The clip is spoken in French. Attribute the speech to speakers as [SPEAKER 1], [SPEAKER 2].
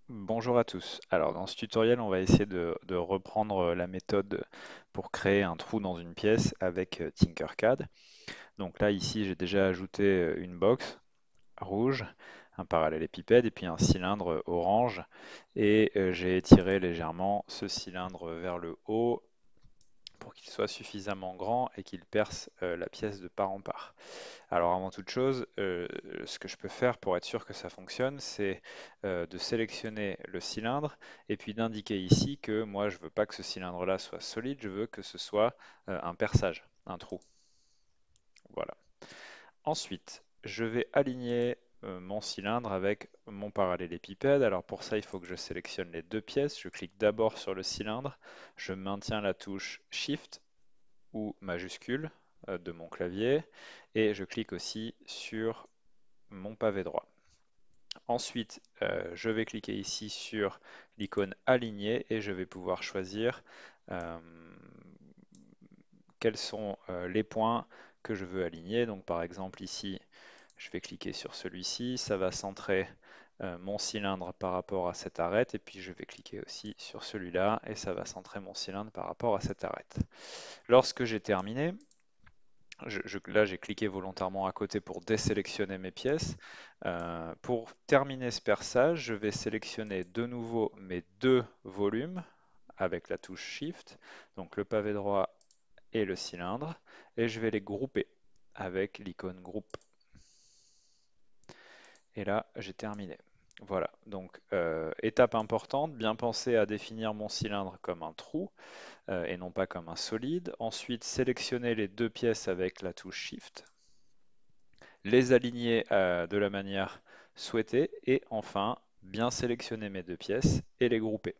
[SPEAKER 1] Bonjour à tous. Alors dans ce tutoriel, on va essayer de reprendre la méthode pour créer un trou dans une pièce avec Tinkercad. Donc là, ici, j'ai déjà ajouté une box rouge, un parallélépipède et puis un cylindre orange. Et j'ai étiré légèrement ce cylindre vers le haut pour qu'il soit suffisamment grand et qu'il perce la pièce de part en part. Alors avant toute chose, ce que je peux faire pour être sûr que ça fonctionne, c'est de sélectionner le cylindre et puis d'indiquer ici que moi je veux pas que ce cylindre-là soit solide, je veux que ce soit un perçage, un trou. Voilà. Ensuite, je vais aligner mon cylindre avec mon parallélépipède. Alors pour ça, il faut que je sélectionne les deux pièces. Je clique d'abord sur le cylindre, je maintiens la touche Shift ou majuscule de mon clavier et je clique aussi sur mon pavé droit. Ensuite, je vais cliquer ici sur l'icône aligner et je vais pouvoir choisir euh, quels sont les points que je veux aligner. Donc par exemple ici, je vais cliquer sur celui-ci, ça va centrer mon cylindre par rapport à cette arête et puis je vais cliquer aussi sur celui-là et ça va centrer mon cylindre par rapport à cette arête. Lorsque j'ai terminé, là, j'ai cliqué volontairement à côté pour désélectionner mes pièces. Pour terminer ce perçage, je vais sélectionner de nouveau mes deux volumes avec la touche Shift, donc le pavé droit et le cylindre, et je vais les grouper avec l'icône groupe. Et là, j'ai terminé. Voilà, donc étape importante, bien penser à définir mon cylindre comme un trou et non pas comme un solide. Ensuite, sélectionner les deux pièces avec la touche Shift, les aligner de la manière souhaitée et enfin bien sélectionner mes deux pièces et les grouper.